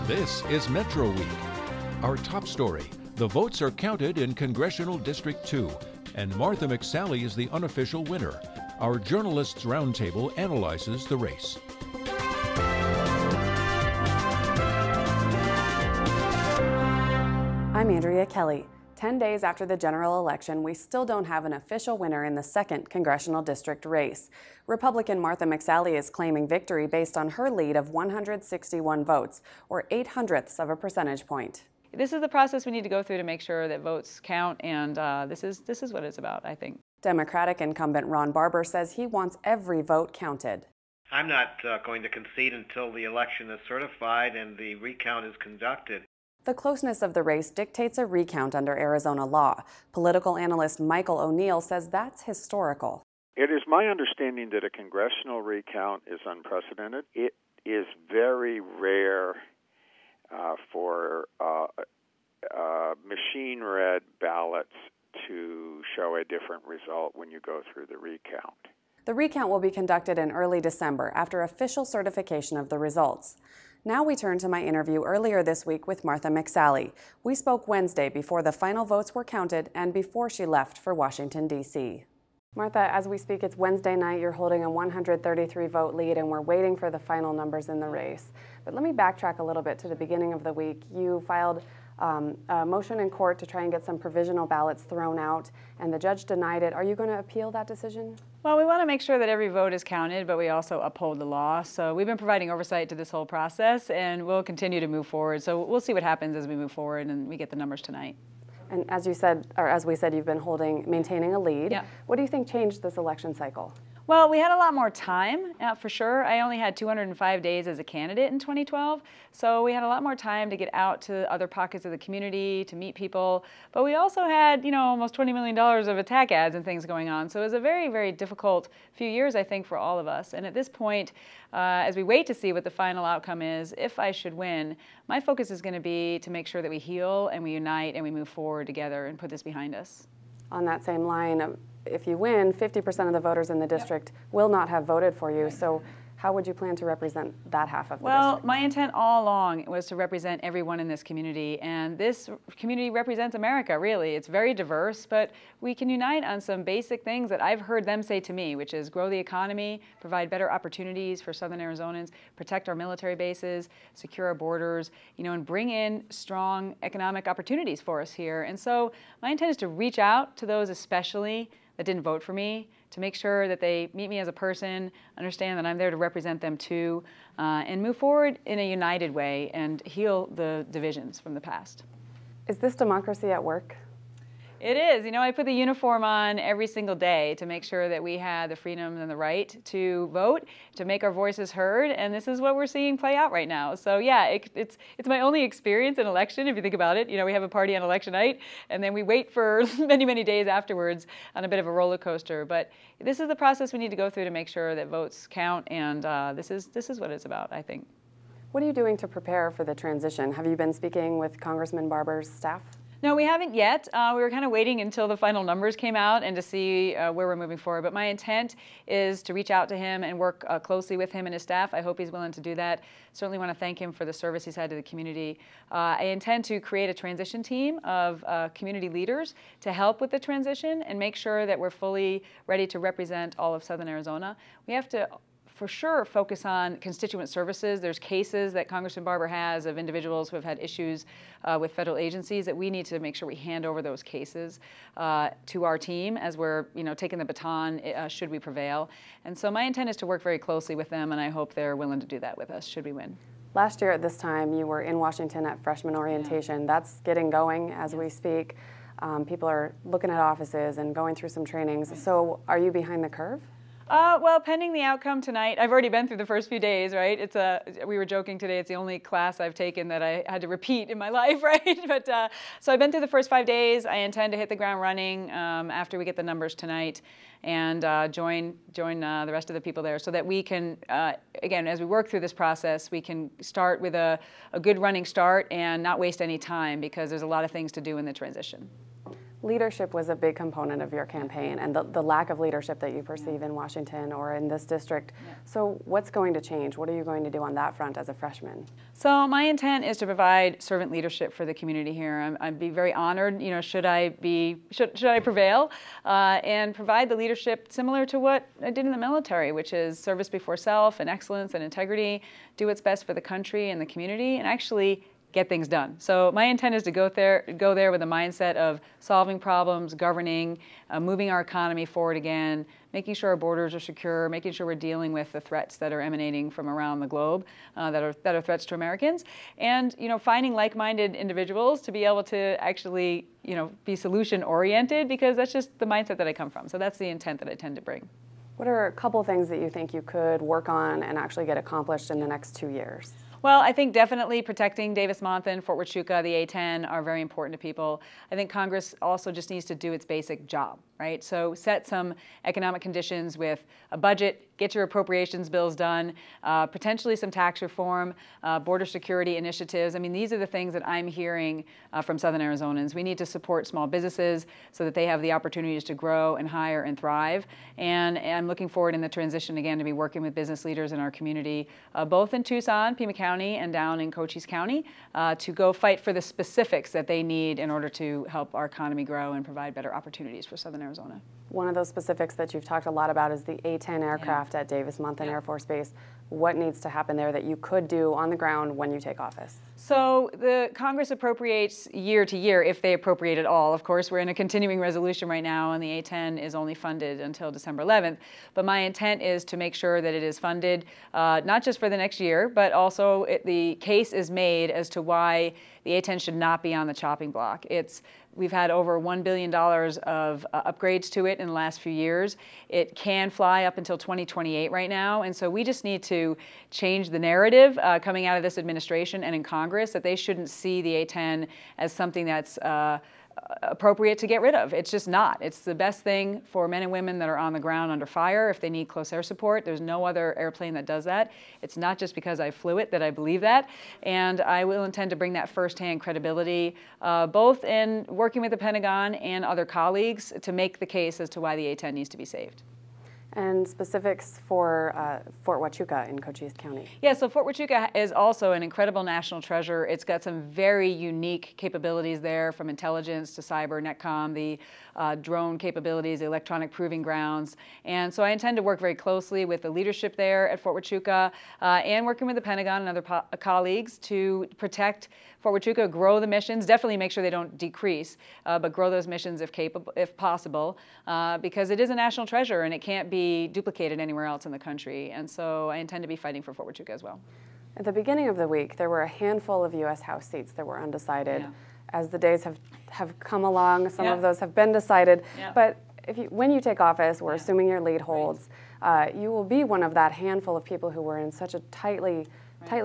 This is Metro Week. Our top story, the votes are counted in Congressional District 2, and Martha McSally is the unofficial winner. Our Journalists Roundtable analyzes the race. I'm Andrea Kelly. 10 days after the general election, we still don't have an official winner in the 2nd Congressional District race. Republican Martha McSally is claiming victory based on her lead of 161 votes, or 0.08 of a percentage point. This is the process we need to go through to make sure that votes count, and this is what it's about, I think. Democratic incumbent Ron Barber says he wants every vote counted. I'm not going to concede until the election is certified and the recount is conducted. The closeness of the race dictates a recount under Arizona law. Political analyst Michael O'Neill says that's historical. It is my understanding that a congressional recount is unprecedented. It is very rare for machine-read ballots to show a different result when you go through the recount. The recount will be conducted in early December after official certification of the results. Now we turn to my interview earlier this week with Martha McSally. We spoke Wednesday before the final votes were counted and before she left for Washington, D.C. Martha, as we speak, it's Wednesday night. You're holding a 133 vote lead, and we're waiting for the final numbers in the race. But let me backtrack a little bit to the beginning of the week. You filed a motion in court to try and get some provisional ballots thrown out, and the judge denied it. Are you going to appeal that decision? Well, we want to make sure that every vote is counted, but we also uphold the law. So we've been providing oversight to this whole process, and we'll continue to move forward. So we'll see what happens as we move forward and we get the numbers tonight. And as you said, or as we said, you've been maintaining a lead. Yeah. What do you think changed this election cycle? Well, we had a lot more time, for sure. I only had 205 days as a candidate in 2012, so we had a lot more time to get out to other pockets of the community, to meet people. But we also had, almost $20 million of attack ads and things going on. So it was a very, very difficult few years, I think, for all of us. And at this point, as we wait to see what the final outcome is, if I should win, my focus is going to be to make sure that we heal and we unite and we move forward together and put this behind us. On that same line, if you win, 50% of the voters in the district will not have voted for you. So how would you plan to represent that half of the district? Well, my intent all along was to represent everyone in this community, and this community represents America, really. It's very diverse, but we can unite on some basic things that I've heard them say to me, which is grow the economy, provide better opportunities for Southern Arizonans, protect our military bases, secure our borders, and bring in strong economic opportunities for us here. And so my intent is to reach out to those especially that didn't vote for me, to make sure that they meet me as a person, understand that I'm there to represent them too, and move forward in a united way and heal the divisions from the past. Is this democracy at work? It is. I put the uniform on every single day to make sure that we had the freedom and the right to vote, to make our voices heard, and this is what we're seeing play out right now. So yeah, it's my only experience in election, if you think about it. We have a party on election night, and then we wait for many, many days afterwards on a bit of a roller coaster. But this is the process we need to go through to make sure that votes count, and this is what it's about, I think. What are you doing to prepare for the transition? Have you been speaking with Congressman Barber's staff? No, we haven't yet. We were kind of waiting until the final numbers came out and to see where we're moving forward. But my intent is to reach out to him and work closely with him and his staff. I hope he's willing to do that. Certainly want to thank him for the service he's had to the community. I intend to create a transition team of community leaders to help with the transition and make sure that we're fully ready to represent all of Southern Arizona. We have to for sure focus on constituent services. There's cases that Congressman Barber has of individuals who have had issues with federal agencies that we need to make sure we hand over those cases to our team as we're taking the baton should we prevail. And so my intent is to work very closely with them, and I hope they're willing to do that with us should we win. Last year at this time, you were in Washington at freshman orientation. Yeah. That's getting going as we speak. People are looking at offices and going through some trainings. So are you behind the curve? Well, pending the outcome tonight, I've already been through the first few days, right? We were joking today, it's the only class I've taken that I had to repeat in my life, right? But so I've been through the first 5 days. I intend to hit the ground running after we get the numbers tonight and join the rest of the people there so that we can, again, as we work through this process, we can start with a good running start and not waste any time because there's a lot of things to do in the transition. Leadership was a big component of your campaign, and the lack of leadership that you perceive in Washington or in this district. So what's going to change? What are you going to do on that front as a freshman? So my intent is to provide servant leadership for the community here. I'd be very honored, should I prevail, and provide the leadership similar to what I did in the military, which is service before self and excellence and integrity, do what's best for the country and the community, and actually get things done. So my intent is to go there with a mindset of solving problems, governing, moving our economy forward again, making sure our borders are secure, making sure we're dealing with the threats that are emanating from around the globe that are threats to Americans, and finding like-minded individuals to be able to actually be solution-oriented, because that's just the mindset that I come from. So that's the intent that I tend to bring. What are a couple things that you think you could work on and actually get accomplished in the next 2 years? Well, I think definitely protecting Davis-Monthan, Fort Huachuca, the A-10 are very important to people. I think Congress also just needs to do its basic job, right? So set some economic conditions with a budget, get your appropriations bills done, potentially some tax reform, border security initiatives. I mean, these are the things that I'm hearing from Southern Arizonans. We need to support small businesses so that they have the opportunities to grow and hire and thrive. And I'm looking forward in the transition again to be working with business leaders in our community, both in Tucson, Pima County, and down in Cochise County, to go fight for the specifics that they need in order to help our economy grow and provide better opportunities for Southern Arizona. One of those specifics that you've talked a lot about is the A-10 aircraft at Davis-Monthan Air Force Base. What needs to happen there that you could do on the ground when you take office? So the Congress appropriates year to year, if they appropriate at all. Of course, we're in a continuing resolution right now, and the A-10 is only funded until December 11th. But my intent is to make sure that it is funded, not just for the next year, but also the case is made as to why the A-10 should not be on the chopping block. We've had over $1 billion of upgrades to it in the last few years. It can fly up until 2028 right now, and so we just need to change the narrative coming out of this administration and in Congress that they shouldn't see the A-10 as something that's appropriate to get rid of. It's just not. It's the best thing for men and women that are on the ground under fire if they need close air support. There's no other airplane that does that. It's not just because I flew it that I believe that. And I will intend to bring that firsthand credibility, both in working with the Pentagon and other colleagues, to make the case as to why the A-10 needs to be saved. And specifics for Fort Huachuca in Cochise County. Yeah, so Fort Huachuca is also an incredible national treasure. It's got some very unique capabilities there, from intelligence to cyber, NetCom, the drone capabilities, the electronic proving grounds. And so I intend to work very closely with the leadership there at Fort Huachuca and working with the Pentagon and other colleagues to protect Fort Huachuca, grow the missions, definitely make sure they don't decrease, but grow those missions if possible, because it is a national treasure and it can't be duplicated anywhere else in the country. And so I intend to be fighting for Fort Huachuca as well. At the beginning of the week, there were a handful of U.S. House seats that were undecided. Yeah. As the days have come along, some of those have been decided. Yeah. But when you take office, we're assuming your lead holds, you will be one of that handful of people who were in such a tightly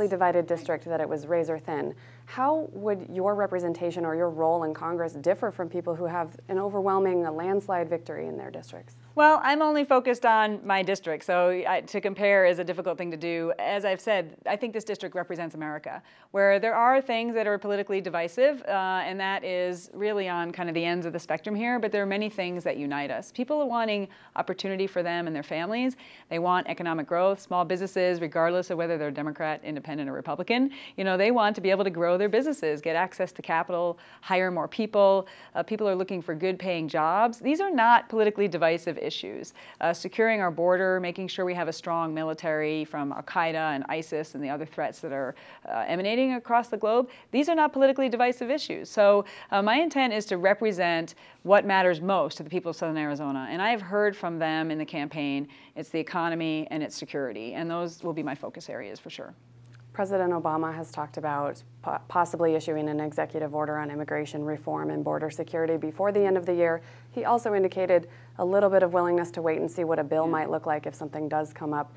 divided district that it was razor thin. How would your representation or your role in Congress differ from people who have an overwhelming landslide victory in their districts? Well, I'm only focused on my district, so to compare is a difficult thing to do. As I've said, I think this district represents America, where there are things that are politically divisive, and that is really on kind of the ends of the spectrum here, but there are many things that unite us. People are wanting opportunity for them and their families. They want economic growth, small businesses, regardless of whether they're Democrat, Independent, or Republican. They want to be able to grow their businesses, get access to capital, hire more people. People are looking for good paying jobs. These are not politically divisive issues. Securing our border, making sure we have a strong military from Al-Qaeda and ISIS and the other threats that are emanating across the globe, these are not politically divisive issues. So my intent is to represent what matters most to the people of Southern Arizona. And I have heard from them in the campaign. It's the economy and it's security. And those will be my focus areas for sure. President Obama has talked about possibly issuing an executive order on immigration reform and border security before the end of the year. He also indicated a little bit of willingness to wait and see what a bill might look like if something does come up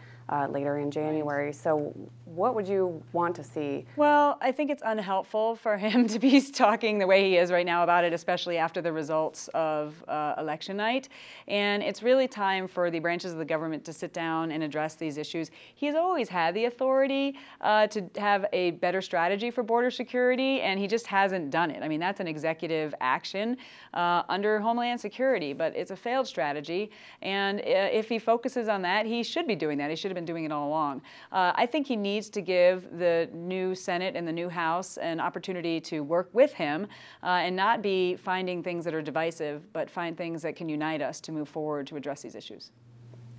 later in January. Right. So what would you want to see? Well, I think it's unhelpful for him to be talking the way he is right now about it, especially after the results of election night. And it's really time for the branches of the government to sit down and address these issues. He's always had the authority to have a better strategy for border security, and he just hasn't done it. I mean, that's an executive action under Homeland Security, but it's a failed strategy. And if he focuses on that, he should be doing that. He should have been doing it all along. I think he needs to give the new Senate and the new House an opportunity to work with him and not be finding things that are divisive, but find things that can unite us to move forward to address these issues.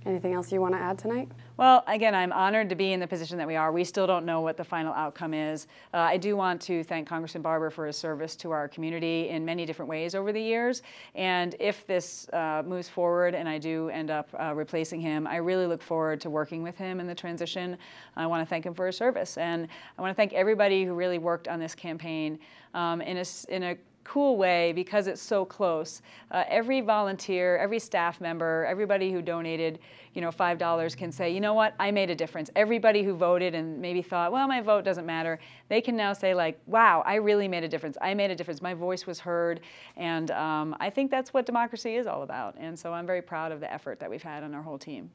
Anything else you want to add tonight? Well, again, I'm honored to be in the position that we are. We still don't know what the final outcome is. I do want to thank Congressman Barber for his service to our community in many different ways over the years. And if this moves forward and I do end up replacing him, I really look forward to working with him in the transition. I want to thank him for his service. And I want to thank everybody who really worked on this campaign in a cool way, because it's so close. Every volunteer, every staff member, everybody who donated, $5 can say, you know what, I made a difference. Everybody who voted and maybe thought, well, my vote doesn't matter, they can now say, like, wow, I really made a difference. I made a difference. My voice was heard. And I think that's what democracy is all about. And so I'm very proud of the effort that we've had on our whole team.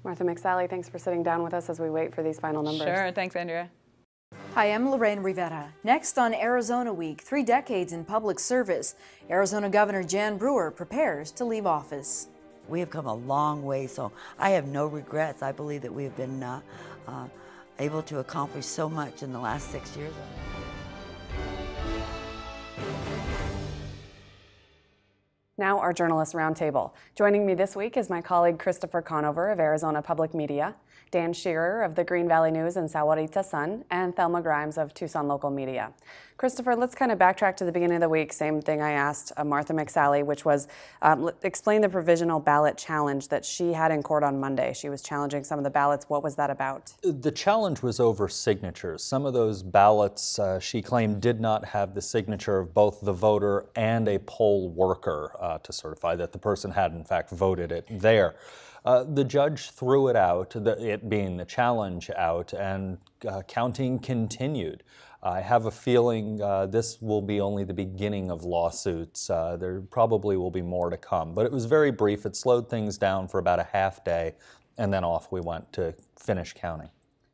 Martha McSally, thanks for sitting down with us as we wait for these final numbers. Sure, thanks, Andrea. Hi, I'm Lorraine Rivera. Next on Arizona Week, 3 decades in public service, Arizona Governor Jan Brewer prepares to leave office. We have come a long way, so I have no regrets. I believe that we have been able to accomplish so much in the last 6 years. Now our Journalist Roundtable. Joining me this week is my colleague Christopher Conover of Arizona Public Media, Dan Shearer of the Green Valley News and Sahuarita Sun, and Thelma Grimes of Tucson Local Media. Christopher, let's kind of backtrack to the beginning of the week. Same thing I asked Martha McSally, which was explain the provisional ballot challenge that she had in court on Monday. She was challenging some of the ballots. What was that about? The challenge was over signatures. Some of those ballots, she claimed, did not have the signature of both the voter and a poll worker to certify that the person had, in fact, voted it there. The judge threw it out, it being the challenge out, and counting continued. I have a feeling this will be only the beginning of lawsuits. There probably will be more to come, but it was very brief. It slowed things down for about a half day, and then off we went to finish counting.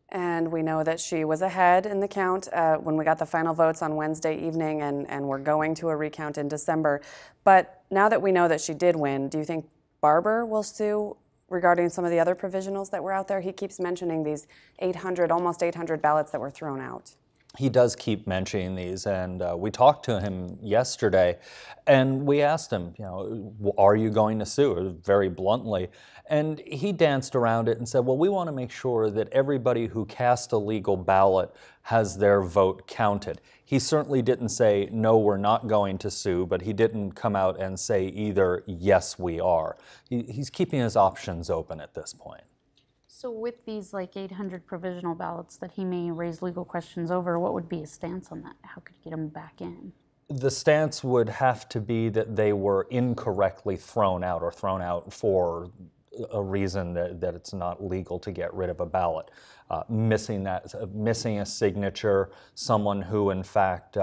And we know that she was ahead in the count when we got the final votes on Wednesday evening, and we're going to a recount in December. But now that we know that she did win, do you think Barber will sue regarding some of the other provisionals that were out there? He keeps mentioning these 800, almost 800 ballots that were thrown out. He does keep mentioning these, and we talked to him yesterday, and we asked him, are you going to sue? Very bluntly. And he danced around it and said, well, we want to make sure that everybody who cast a legal ballot has their vote counted. He certainly didn't say, no, we're not going to sue, but he didn't come out and say either, yes, we are. He's keeping his options open at this point. So with these 800 provisional ballots that he may raise legal questions over, what would be his stance on that? How could he get them back in? The stance would have to be that they were incorrectly thrown out, or thrown out for a reason that it's not legal to get rid of a ballot. Missing a signature, someone who, in fact,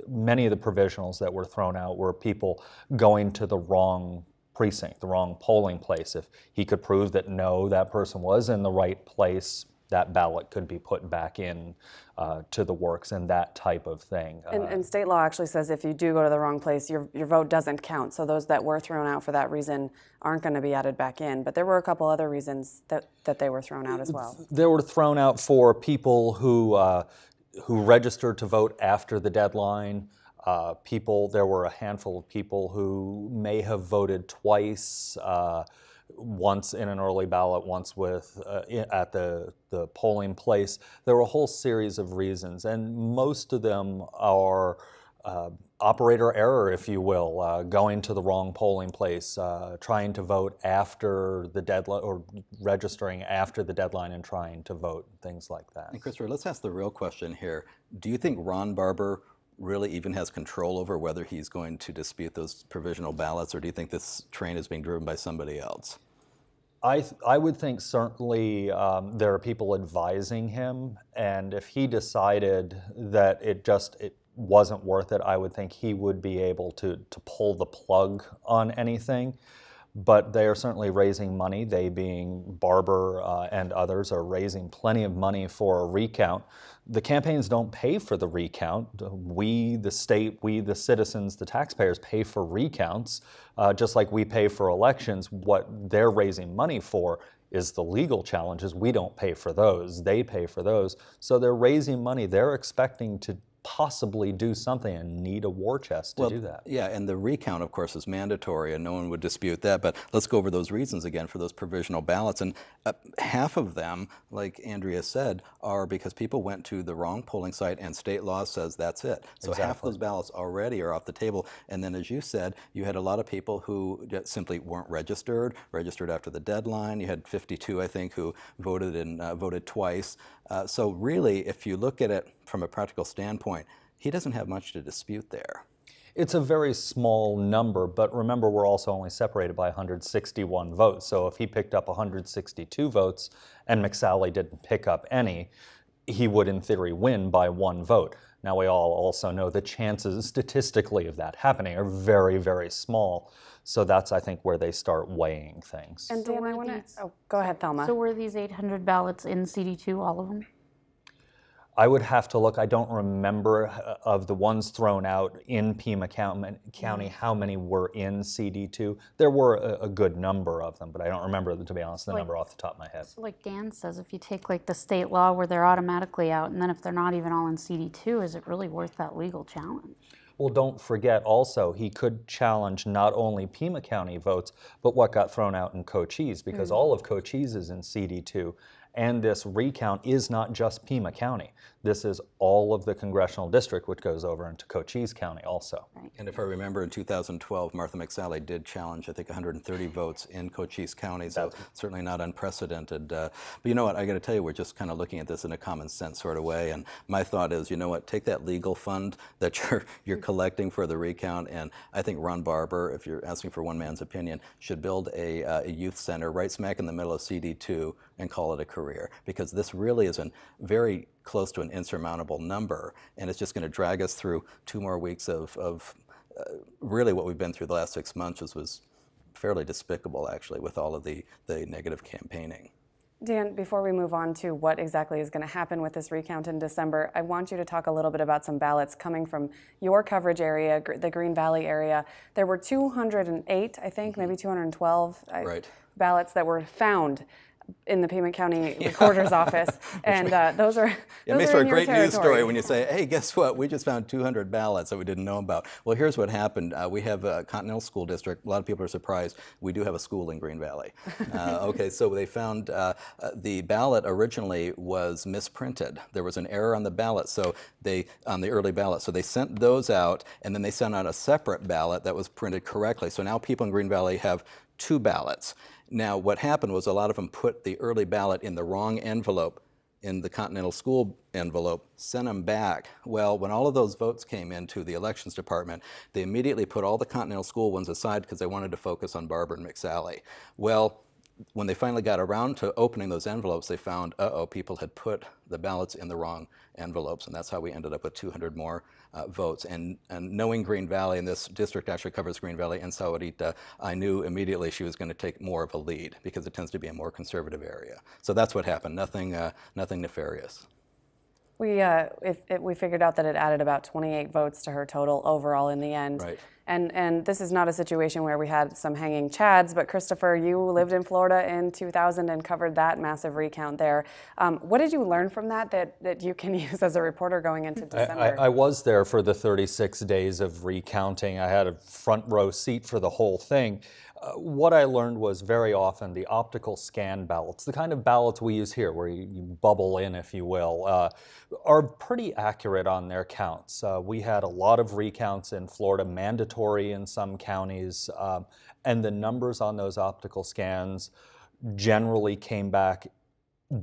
many of the provisionals that were thrown out were people going to the wrong precinct, the wrong polling place. If he could prove that no, that person was in the right place, that ballot could be put back in to the works, and that type of thing. And state law actually says if you do go to the wrong place, your vote doesn't count. So those that were thrown out for that reason aren't going to be added back in. But there were a couple other reasons that they were thrown out as well. They were thrown out for people who registered to vote after the deadline. There were a handful of people who may have voted twice, once in an early ballot, once at the polling place. There were a whole series of reasons, and most of them are operator error, if you will, going to the wrong polling place, trying to vote after the deadline, or registering after the deadline and trying to vote, things like that. And Christopher, let's ask the real question here. Do you think Ron Barber really even has control over whether he's going to dispute those provisional ballots, or do you think this train is being driven by somebody else? I would think certainly there are people advising him, and if he decided that it wasn't worth it, I would think he would be able to pull the plug on anything. But they are certainly raising money. They, being Barber and others, are raising plenty of money for a recount. The campaigns don't pay for the recount. We, the state, we, the citizens, the taxpayers, pay for recounts, just like we pay for elections. What they're raising money for is the legal challenges. We don't pay for those. They pay for those. So they're raising money. They're expecting to possibly do something and need a war chest to do that. Yeah, and the recount, of course, is mandatory, and no one would dispute that. But let's go over those reasons again for those provisional ballots. And half of them, like Andrea said, are because people went to the wrong polling site, and state law says that's it. So half those ballots already are off the table. And then, as you said, you had a lot of people who simply weren't registered after the deadline. You had 52, I think, who voted twice. So really, if you look at it from a practical standpoint, he doesn't have much to dispute there. It's a very small number, but remember, we're also only separated by 161 votes. So if he picked up 162 votes and McSally didn't pick up any, he would in theory win by 1 vote. Now, we all also know the chances statistically of that happening are very, very small. So that's, I think, where they start weighing things. And Dan, I want to, go ahead, Thelma. So were these 800 ballots in CD2, all of them? I would have to look. I don't remember of the ones thrown out in Pima County how many were in CD2. There were a good number of them, but I don't remember, to be honest, the number off the top of my head. So like Dan says, if you take like the state law where they're automatically out, and then if they're not even all in CD2, is it really worth that legal challenge? Well, don't forget also, he could challenge not only Pima County votes, but what got thrown out in Cochise, because all of Cochise is in CD2. And this recount is not just Pima County. This is all of the congressional district, which goes over into Cochise County also. Right. And if I remember, in 2012, Martha McSally did challenge, I think, 130 votes in Cochise County, so certainly not unprecedented. But you know what, I got to tell you, we're just kind of looking at this in a common sense sort of way, and my thought is, you know what, take that legal fund that you're collecting for the recount, and I think Ron Barber, if you're asking for one man's opinion, should build a youth center right smack in the middle of CD2 and call it a career, because this really is very close to an insurmountable number, and it's just going to drag us through 2 more weeks of really what we've been through the last 6 months, which was fairly despicable, actually, with all of the negative campaigning. Dan, before we move on to what exactly is going to happen with this recount in December, I want you to talk a little bit about some ballots coming from your coverage area, the Green Valley area. There were 208, I think, maybe 212 ballots that were found in the Pima County Recorder's Office, and those are it makes for a great news story when you say, hey, guess what, we just found 200 ballots that we didn't know about. Well, here's what happened. We have a Continental School District. A lot of people are surprised. We do have a school in Green Valley. Okay, so they found the ballot originally was misprinted. There was an error on the ballot, on the early ballot, so they sent those out, and then they sent out a separate ballot that was printed correctly. So now people in Green Valley have 2 ballots. Now, what happened was a lot of them put the early ballot in the wrong envelope, in the Continental School envelope, sent them back. Well, when all of those votes came into the elections department, they immediately put all the Continental School ones aside because they wanted to focus on Barber and McSally. Well, when they finally got around to opening those envelopes, they found, people had put the ballots in the wrong envelopes, and that's how we ended up with 200 more votes. And knowing Green Valley, and this district actually covers Green Valley and Sahuarita, I knew immediately she was going to take more of a lead because it tends to be a more conservative area. So that's what happened. Nothing nefarious. We figured out that it added about 28 votes to her total overall in the end. Right. And this is not a situation where we had some hanging chads, but Christopher, you lived in Florida in 2000 and covered that massive recount there. What did you learn from that you can use as a reporter going into December? I was there for the 36 days of recounting. I had a front row seat for the whole thing. What I learned was very often the optical scan ballots, the kind of ballots we use here where you bubble in, if you will, are pretty accurate on their counts. We had a lot of recounts in Florida, mandatory in some counties, and the numbers on those optical scans generally came back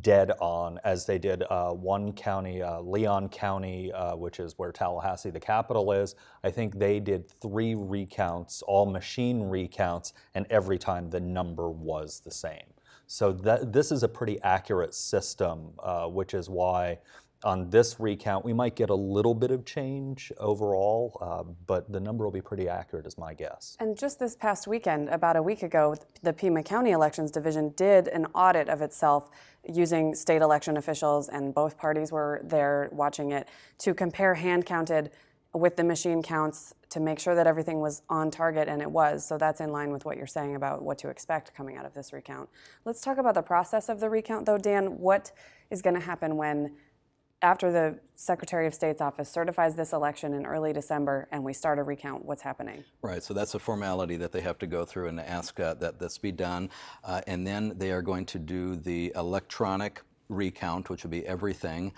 dead on, as they did one county, Leon County, which is where Tallahassee, the capital, is. I think they did 3 recounts, all machine recounts, and every time the number was the same. So this is a pretty accurate system, which is why on this recount we might get a little bit of change overall, but the number will be pretty accurate is my guess. And just this past weekend, about a week ago, the Pima County Elections Division did an audit of itself using state election officials, and both parties were there watching it, to compare hand counted with the machine counts to make sure that everything was on target, and it was. So that's in line with what you're saying about what to expect coming out of this recount. Let's talk about the process of the recount, though. Dan, what is going to happen when, after the Secretary of State's office certifies this election in early December and we start a recount? What's happening? Right, so that's a formality that they have to go through and ask that this be done. And then they are going to do the electronic recount, which will be everything,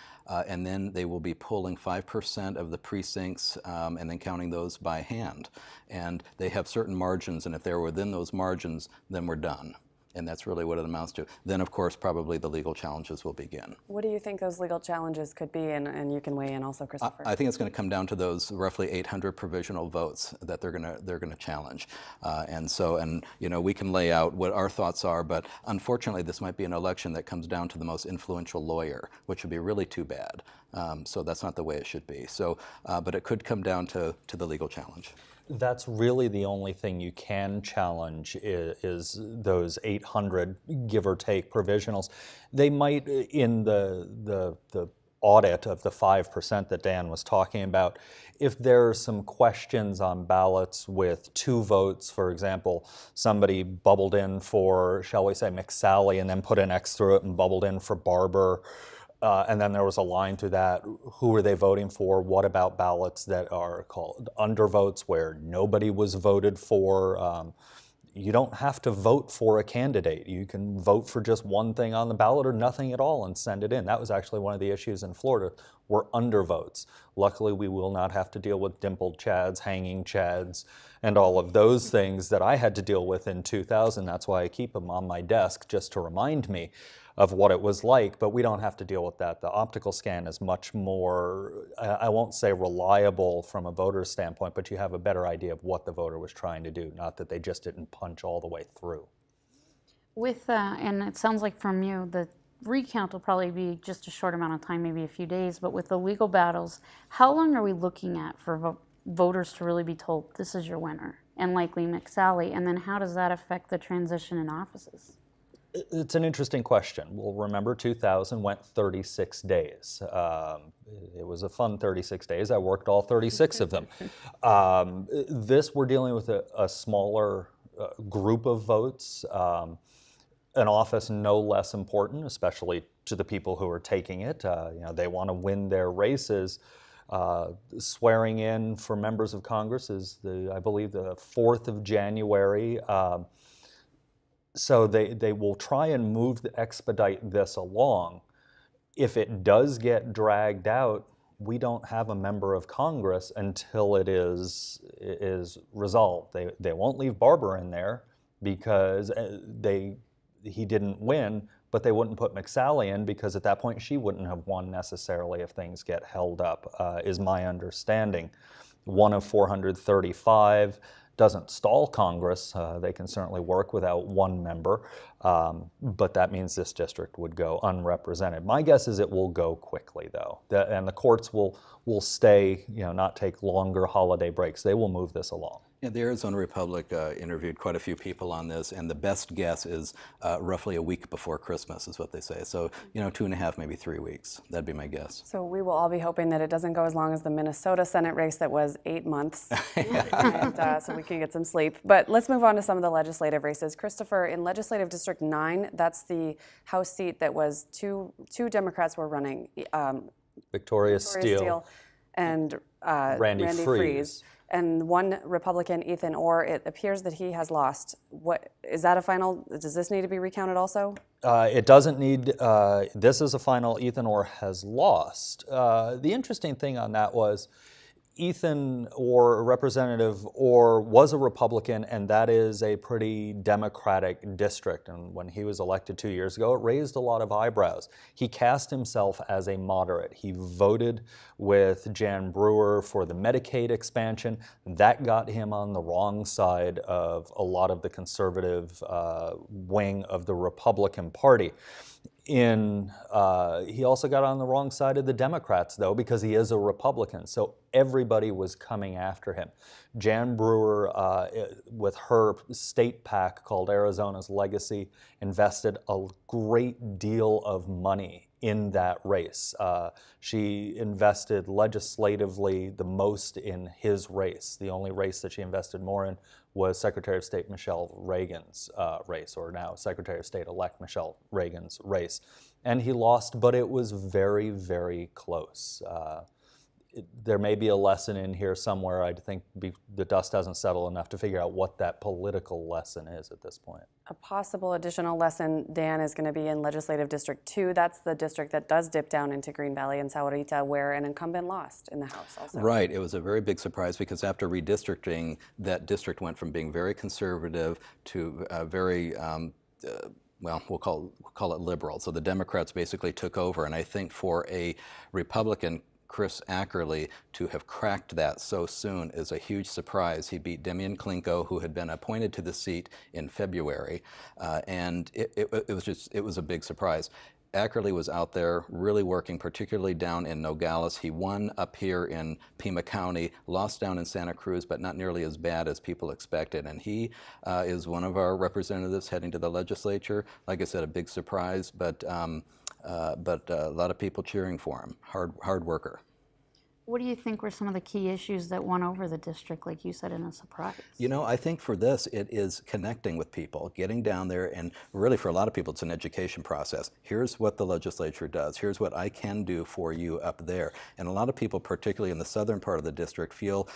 and then they will be pulling 5% of the precincts and then counting those by hand. And they have certain margins, and if they're within those margins, then we're done. And that's really what it amounts to. Then, of course, probably the legal challenges will begin. What do you think those legal challenges could be? And you can weigh in also, Christopher. I think it's going to come down to those roughly 800 provisional votes that they're going to challenge. And you know, we can lay out what our thoughts are, but unfortunately, this might be an election that comes down to the most influential lawyer, which would be really too bad. So that's not the way it should be. So, but it could come down to the legal challenge. That's really the only thing you can challenge is those 800, give or take, provisionals. They might, in the audit of the 5% that Dan was talking about, if there are some questions on ballots with 2 votes, for example, somebody bubbled in for, shall we say, McSally and then put an X through it and bubbled in for Barber, and then there was a line to that, who are they voting for? What about ballots that are called undervotes where nobody was voted for? You don't have to vote for a candidate. You can vote for just one thing on the ballot or nothing at all and send it in. That was actually one of the issues in Florida, were undervotes. Luckily, we will not have to deal with dimpled chads, hanging chads, and all of those things that I had to deal with in 2000. That's why I keep them on my desk, just to remind me of what it was like, but we don't have to deal with that. The optical scan is much more, I won't say reliable from a voter's standpoint, but you have a better idea of what the voter was trying to do, not that they just didn't punch all the way through. With, and it sounds like from you, the recount will probably be just a short amount of time, maybe a few days, but with the legal battles, how long are we looking at for voters to really be told this is your winner, and likely McSally, and then how does that affect the transition in offices? It's an interesting question. Well, remember 2000 went 36 days. It was a fun 36 days. I worked all 36 of them. This, we're dealing with a smaller group of votes, an office no less important, especially to the people who are taking it. You know, they want to win their races. Swearing in for members of Congress is, I believe, the 4th of January. So they will try and expedite this along. If it does get dragged out, we don't have a member of Congress until it is resolved. They won't leave Barber in there because he didn't win, but they wouldn't put McSally in because at that point she wouldn't have won necessarily if things get held up, is my understanding. 1 of 435. Doesn't stall Congress. They can certainly work without one member, but that means this district would go unrepresented. My guess is it will go quickly, though, and the courts will stay, you know, not take longer holiday breaks. They will move this along. Yeah, the Arizona Republic interviewed quite a few people on this, and the best guess is roughly a week before Christmas is what they say. So, you know, 2.5, maybe 3 weeks. That'd be my guess. So we will all be hoping that it doesn't go as long as the Minnesota Senate race that was 8 months, and, so we can get some sleep. But let's move on to some of the legislative races. Christopher, in Legislative District 9, that's the House seat that was two Democrats were running. Victoria Steele and Randy Freese. And one Republican, Ethan Orr, it appears that he has lost. What is that a final? Does this need to be recounted also? It doesn't need, this is a final. Ethan Orr has lost. The interesting thing on that was, Ethan or Representative Orr was a Republican, and that is a pretty Democratic district. And when he was elected 2 years ago, it raised a lot of eyebrows. He cast himself as a moderate. He voted with Jan Brewer for the Medicaid expansion. That got him on the wrong side of a lot of the conservative wing of the Republican Party. He also got on the wrong side of the Democrats, though, because he is a Republican. So everybody was coming after him. Jan Brewer, with her state PAC called Arizona's Legacy, invested a great deal of money in that race. She invested legislatively the most in his race. The only race that she invested more in was Secretary of State Michelle Reagan's race, or now Secretary of State-elect Michelle Reagan's race. And he lost, but it was very, very close. There may be a lesson in here somewhere. I think the dust hasn't settled enough to figure out what that political lesson is at this point. A possible additional lesson, Dan, is going to be in Legislative District 2. That's the district that does dip down into Green Valley and Sahuarita, where an incumbent lost in the House also. Right. It was a very big surprise because after redistricting, that district went from being very conservative to very well, we'll call it liberal. So the Democrats basically took over, and I think for a Republican, Chris Ackerley, to have cracked that so soon is a huge surprise. He beat Demian Klinko, who had been appointed to the seat in February, and it was a big surprise. Ackerley was out there really working, particularly down in Nogales. He won up here in Pima County, lost down in Santa Cruz, but not nearly as bad as people expected. And he is one of our representatives heading to the legislature. Like I said, a big surprise, but a lot of people cheering for him. Hard worker. What do you think were some of the key issues that won over the district, like you said, in a surprise? You know, I think for this, it is connecting with people, getting down there, and really for a lot of people, it's an education process. Here's what the legislature does. Here's what I can do for you up there. And a lot of people, particularly in the southern part of the district, feel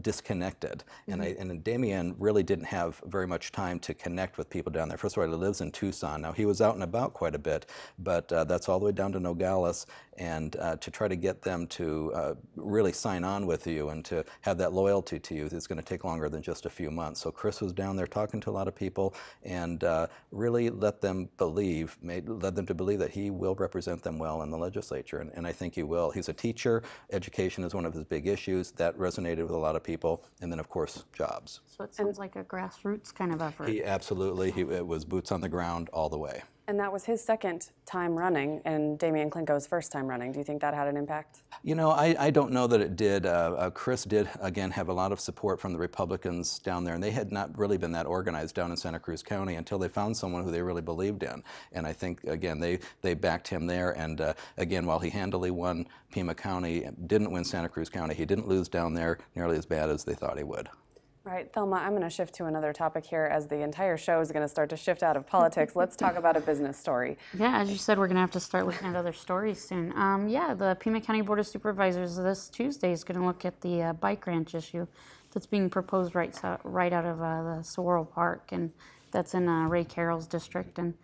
disconnected. Mm-hmm. And Damian really didn't have very much time to connect with people down there. First of all, he lives in Tucson. Now, he was out and about quite a bit, but that's all the way down to Nogales. And to try to get them to really sign on with you and to have that loyalty to you is going to take longer than just a few months. So Chris was down there talking to a lot of people and really led them to believe that he will represent them well in the legislature, and I think he will. He's a teacher. Education is one of his big issues. That resonated with a lot of people. And then, of course, jobs. So it sounds like a grassroots kind of effort. It was boots on the ground all the way. And that was his second time running and Damian Klinko's first time running. Do you think that had an impact? You know, I don't know that it did. Chris did, again, have a lot of support from the Republicans down there, and they had not really been that organized down in Santa Cruz County until they found someone who they really believed in. And I think, again, they backed him there. And again, while he handily won Pima County, didn't win Santa Cruz County, he didn't lose down there nearly as bad as they thought he would. Right, Thelma, I'm going to shift to another topic here as the entire show is going to start to shift out of politics. Let's talk about a business story. Yeah, as you said, we're going to have to start looking at other stories soon. Yeah, the Pima County Board of Supervisors this Tuesday is going to look at the bike ranch issue that's being proposed right out of the Saguaro Park, and that's in Ray Carroll's district. And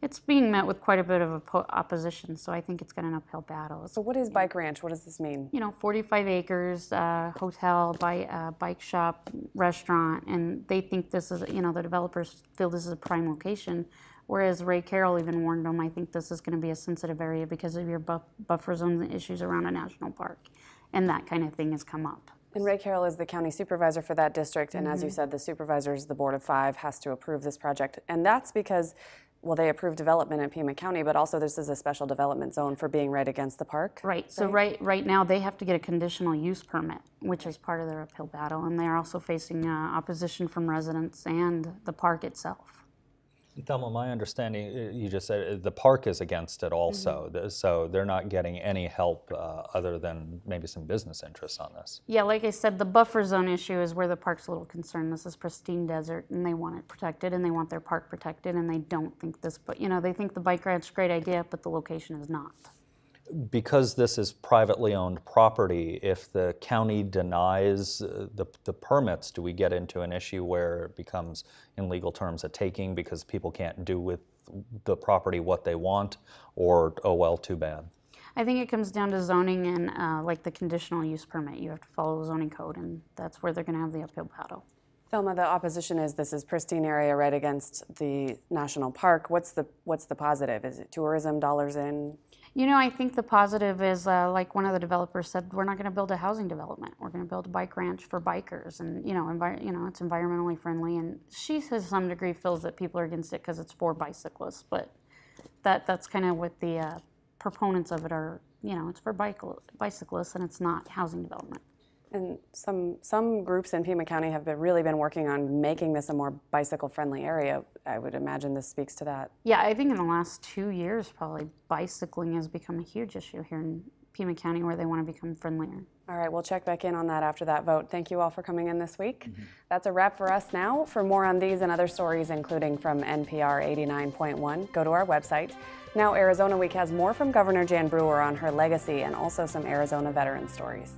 it's being met with quite a bit of opposition, so I think it's got an uphill battle. So what is Bike Ranch? What does this mean? You know, 45 acres, hotel, bike shop, restaurant, and they think this is, you know, the developers feel this is a prime location, whereas Ray Carroll even warned them, I think this is going to be a sensitive area because of your buffer zone issues around a national park, and that kind of thing has come up. And Ray Carroll is the county supervisor for that district, and as you said, the supervisors, the board of 5, has to approve this project, and that's because, well, they approve development in Pima County, but also this is a special development zone for being right against the park. Right. So right now they have to get a conditional use permit, which is part of their uphill battle, and they're also facing opposition from residents and the park itself. Thelma, my understanding, you just said the park is against it also, so they're not getting any help other than maybe some business interests on this. Yeah, like I said, the buffer zone issue is where the park's a little concerned. This is pristine desert, and they want it protected, and they want their park protected, and they don't think this, but you know, they think the bike ranch is a great idea, but the location is not. Because this is privately owned property, if the county denies the permits, do we get into an issue where it becomes, in legal terms, a taking because people can't do with the property what they want, or, oh well, too bad? I think it comes down to zoning and like the conditional use permit. You have to follow the zoning code, and that's where they're going to have the uphill battle. Thelma, the opposition is this is pristine area right against the national park. What's the positive? Is it tourism, dollars in? You know, I think the positive is, like one of the developers said, we're not going to build a housing development. We're going to build a bike ranch for bikers, and it's environmentally friendly. And she, to some degree, feels that people are against it because it's for bicyclists. But that's kind of what the proponents of it are. It's for bicyclists, and it's not housing development. And some groups in Pima County have really been working on making this a more bicycle-friendly area. I would imagine this speaks to that. Yeah, I think in the last 2 years, probably bicycling has become a huge issue here in Pima County, where they want to become friendlier. All right, we'll check back in on that after that vote. Thank you all for coming in this week. That's a wrap for us now. For more on these and other stories, including from NPR 89.1, go to our website. Now Arizona Week has more from Governor Jan Brewer on her legacy and also some Arizona veteran stories.